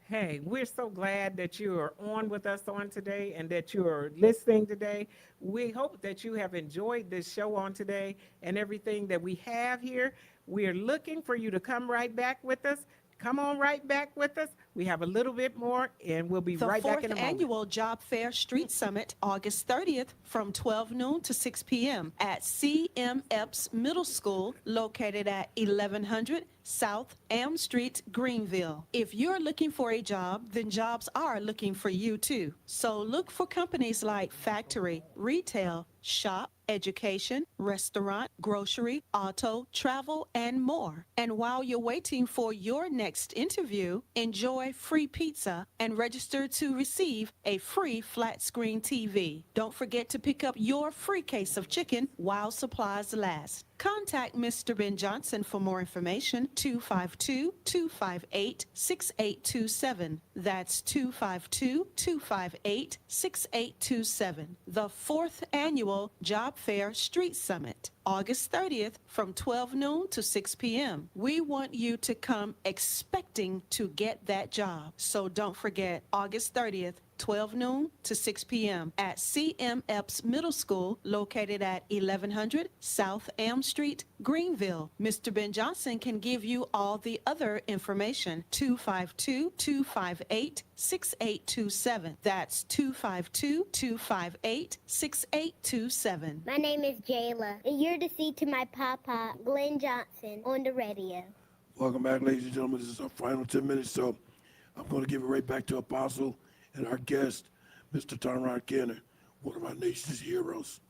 Hey, we're so glad that you are on with us on today and that you are listening today. We hope that you have enjoyed this show on today and everything that we have here. We are looking for you to come right back with us. Come on right back with us. We have a little bit more, and we'll be right back in a moment. The 4th Annual Job Fair Street Summit, August 30th, from 12 noon to 6 p.m. at C.M. Epps Middle School, located at 1100 South Am Street, Greenville. If you're looking for a job, then jobs are looking for you too. So look for companies like factory, retail, shop, education, restaurant, grocery, auto, travel, and more. And while you're waiting for your next interview, enjoy free pizza and register to receive a free flat screen TV. Don't forget to pick up your free case of chicken while supplies last. Contact Mr. Ben Johnson for more information, 252-258-6827. That's 252-258-6827. The 4th Annual Job Fair Street Summit, August 30th from 12 noon to 6 p.m. We want you to come expecting to get that job. So don't forget, August 30th, 12 noon to 6 p.m. at C.M. Epps Middle School, located at 1100 South Am Street, Greenville. Mr. Ben Johnson can give you all the other information, 252-258-6827. That's 252-258-6827. My name is Jayla, and you're to see to my papa, Glenn Johnson, on the radio. Welcome back, ladies and gentlemen. This is our final 10 minutes, so I'm going to give it right back to Apostle and our guest, Mr. Tah'Ron Kenner, one of our nation's heroes.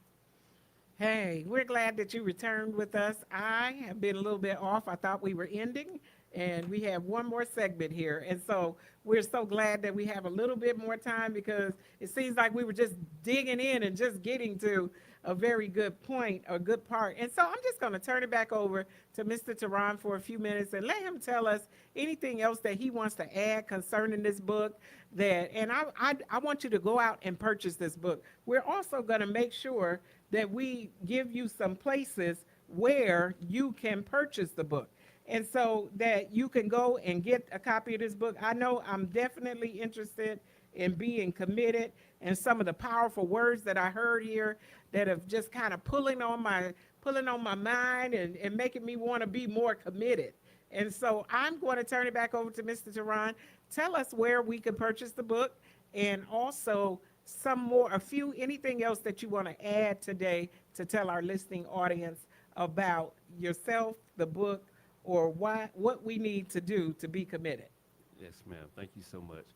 Hey, we're glad that you returned with us. I have been a little bit off. I thought we were ending, And we have one more segment here. And so we're so glad that we have a little bit more time because it seems like we were just digging in and just getting to a very good point, a good part. And so I'm just going to turn it back over to Mr. Tah'Ron for a few minutes and let him tell us anything else that he wants to add concerning this book. And I want you to go out and purchase this book. We're also going to make sure that we give you some places where you can purchase the book. And so that you can go and get a copy of this book. I know I'm definitely interested in being committed, and some of the powerful words that I heard here that have just kind of pulling on my mind and making me want to be more committed. And so I'm going to turn it back over to Mr. Tah'Ron. Tell us where we can purchase the book, and also anything else that you want to add today to tell our listening audience about yourself, the book, or what we need to do to be committed. Yes, ma'am. Thank you so much.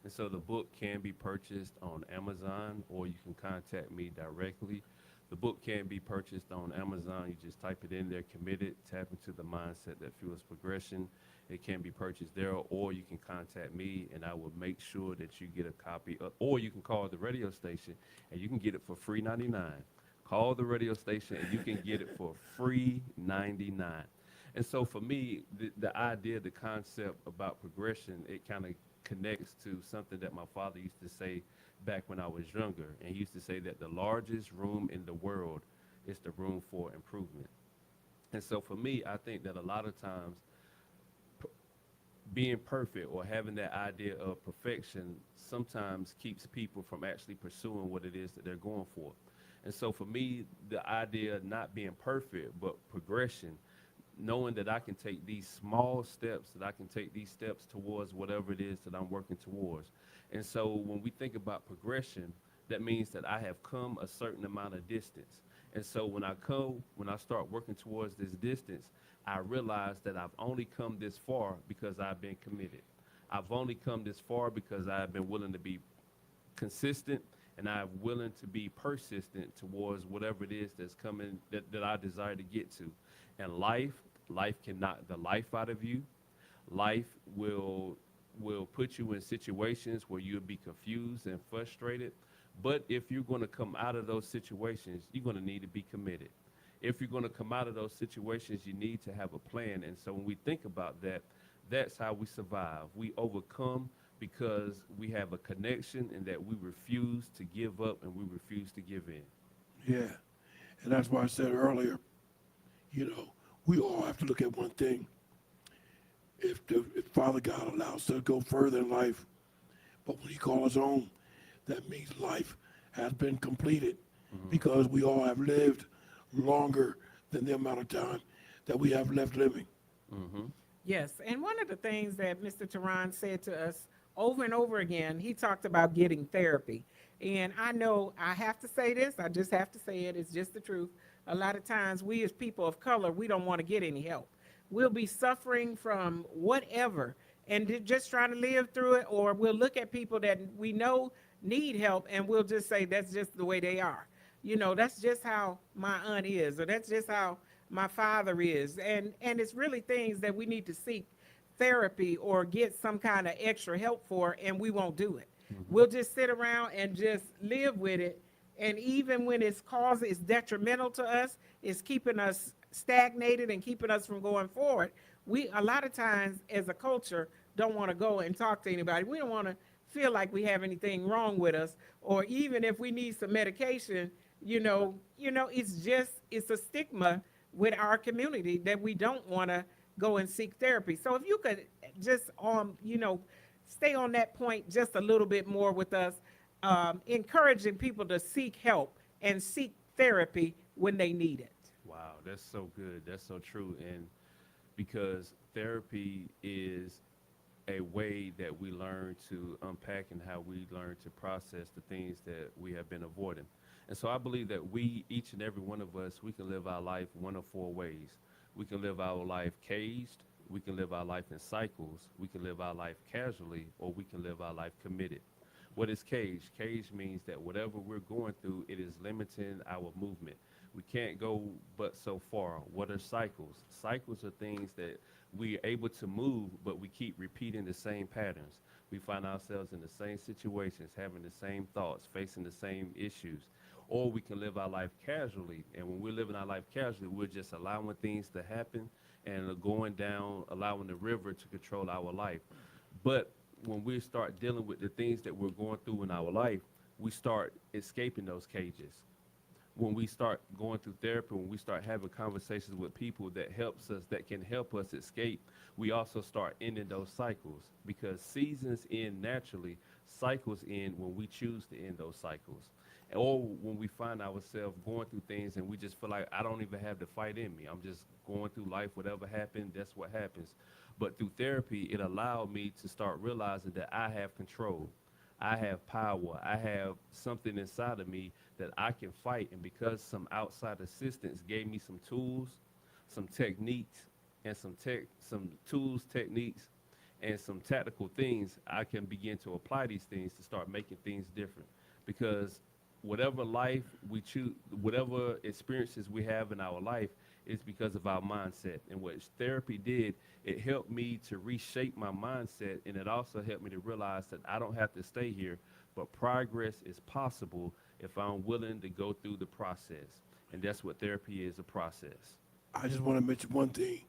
And so the book can be purchased on Amazon, or you can contact me directly. The book can be purchased on Amazon. You just type it in there, committed, tap into the mindset that fuels progression. It can be purchased there, or you can contact me and I will make sure that you get a copy or you can call the radio station and you can get it for free 99. Call the radio station and you can get it for free 99. And so for me, the idea, the concept about progression, it kind of connects to something that my father used to say back when I was younger. And he used to say that the largest room in the world is the room for improvement. And so for me, I think that a lot of times being perfect or having that idea of perfection sometimes keeps people from actually pursuing what it is that they're going for. And so for me, the idea of not being perfect, but progression, knowing that I can take these small steps, that I can take these steps towards whatever it is that I'm working towards. And so when we think about progression, that means that I have come a certain amount of distance. And so when I start working towards this distance, I realize that I've only come this far because I've been committed. I've only come this far because I've been willing to be consistent, and I'm willing to be persistent towards whatever it is that's coming that I desire to get to. And life can knock the life out of you. Life will put you in situations where you'll be confused and frustrated. But if you're going to come out of those situations, you're going to need to be committed. If you're going to come out of those situations, you need to have a plan. And so when we think about that, that's how we survive. We overcome because we have a connection and that we refuse to give up and we refuse to give in. Yeah, and that's why I said earlier, we all have to look at one thing. If Father God allows us to go further in life, but when he calls us home, that means life has been completed because we all have lived longer than the amount of time that we have left living. Yes, and one of the things that Mr. Tah'Ron said to us over and over again, he talked about getting therapy. And I know I have to say this, I just have to say it, it's just the truth. A lot of times we as people of color, we don't want to get any help. We'll be suffering from whatever and just trying to live through it, or we'll look at people that we know need help and we'll just say that's just the way they are. That's just how my aunt is, or that's just how my father is. And it's really things that we need to seek therapy or get some kind of extra help for, and we won't do it. We'll just sit around and just live with it. And even when it's detrimental to us, it's keeping us stagnated and keeping us from going forward. We, a lot of times as a culture, don't want to go and talk to anybody. We don't want to feel like we have anything wrong with us, or even if we need some medication, it's a stigma with our community that we don't want to go and seek therapy. So if you could just, stay on that point just a little bit more with us, encouraging people to seek help and seek therapy when they need it. Wow, that's so good. That's so true. And because therapy is a way that we learn to unpack and how we learn to process the things that we have been avoiding. And so I believe that we, each and every one of us, we can live our life one of four ways. We can live our life caged, we can live our life in cycles, we can live our life casually, or we can live our life committed. What is caged? Caged means that whatever we're going through, it is limiting our movement. We can't go but so far. What are cycles? Cycles are things that we're able to move, but we keep repeating the same patterns. We find ourselves in the same situations, having the same thoughts, facing the same issues. Or we can live our life casually. And when we're living our life casually, we're just allowing things to happen and going down, allowing the river to control our life. But when we start dealing with the things that we're going through in our life, we start escaping those cages. When we start going through therapy, when we start having conversations with people that can help us escape, we also start ending those cycles, because seasons end naturally, cycles end when we choose to end those cycles. Or when we find ourselves going through things and we just feel like, I don't even have the fight in me. I'm just going through life, whatever happened, that's what happens. But through therapy, it allowed me to start realizing that I have control. I have power. I have something inside of me that I can fight. And because some outside assistance gave me some tools, some techniques, and some tools, techniques, and some tactical things, I can begin to apply these things to start making things different. Because whatever life we choose, whatever experiences we have in our life, is because of our mindset. And what therapy did, it helped me to reshape my mindset, and it also helped me to realize that I don't have to stay here, but progress is possible if I'm willing to go through the process. And that's what therapy is, a process. I just want to mention one thing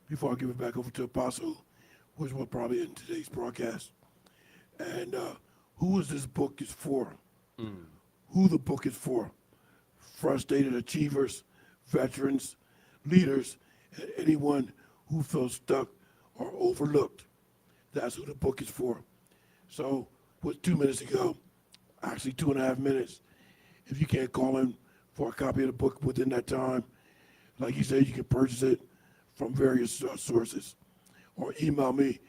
before I give it back over to Apostle, which will probably end today's broadcast. And who is this book is for? Who the book is for? Frustrated achievers, veterans, leaders, and anyone who feels stuck or overlooked. That's who the book is for. So, with 2 minutes ago, actually 2.5 minutes, if you can't call in for a copy of the book within that time, like you said, you can purchase it from various sources or email me.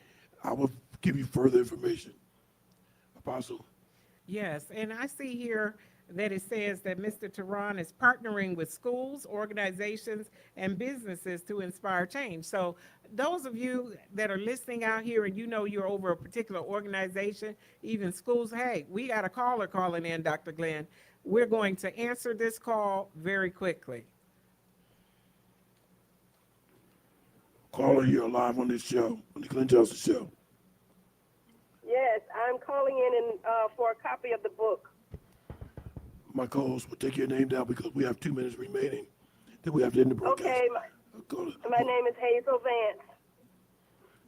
I will give you further information. Apostle. Yes, and I see here that it says that Mr. Tah'Ron is partnering with schools, organizations, and businesses to inspire change. So those of you that are listening out here and you know you're over a particular organization, even schools, hey, we got a caller calling in, Dr. Glenn. We're going to answer this call very quickly. Caller, you're live on this show, on the Glenn Johnson Show. Yes, I'm calling in for a copy of the book. My co-host will take your name down because we have 2 minutes remaining. Then we have to end the broadcast. Okay, my name is Hazel Vance.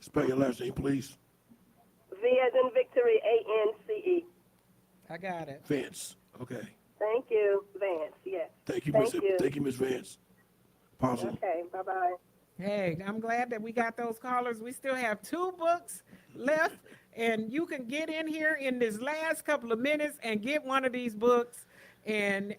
Spell your last name, please. V as in Victory, A-N-C-E. I got it. Vance. Okay. Thank you, Vance. Yes. Thank you, Thank Miss. you. Thank you, Miss Vance. Apostle. Okay, bye-bye. Hey, I'm glad that we got those callers. We still have 2 books left, and you can get in here in this last couple of minutes and get one of these books and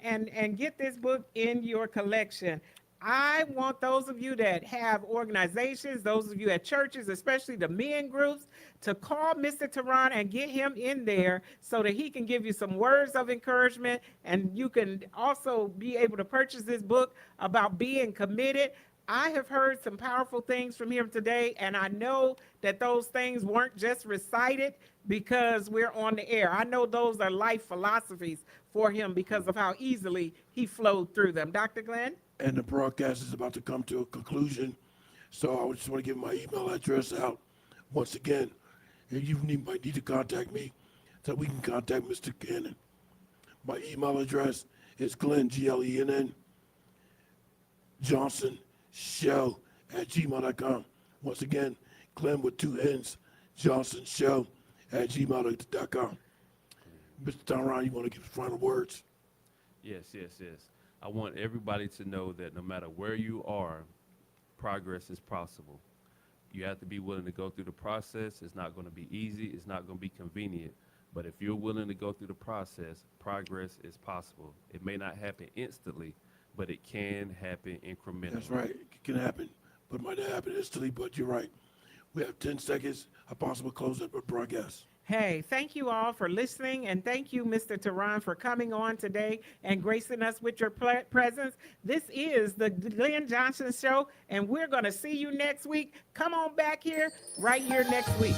get this book in your collection. I want those of you that have organizations, those of you at churches, especially the men groups, to call Mr. Tah'Ron and get him in there so that he can give you some words of encouragement, and you can also be able to purchase this book about being committed. I have heard some powerful things from him today, and I know that those things weren't just recited because we're on the air. I know those are life philosophies for him because of how easily he flowed through them. Dr. Glenn? And the broadcast is about to come to a conclusion, so I just want to give my email address out once again. And you might need to contact me so we can contact Mr. Cannon. My email address is Glenn, Glenn, Johnson Show at gmail.com. Once again, Glenn with 2 N's, Johnson Show at gmail.com. Mr. Tah'Ron, you want to give final words? Yes. I want everybody to know that no matter where you are, progress is possible. You have to be willing to go through the process. It's not going to be easy. It's not going to be convenient. But if you're willing to go through the process, progress is possible. It may not happen instantly, but it can happen incrementally. That's right. It can happen, but it might not happen instantly, but you're right. We have 10 seconds. Apostle will close up our broadcast. Hey, thank you all for listening, and thank you, Mr. Tah'Ron, for coming on today and gracing us with your presence. This is the Glenn Johnson Show, and we're going to see you next week. Come on back here, right here next week.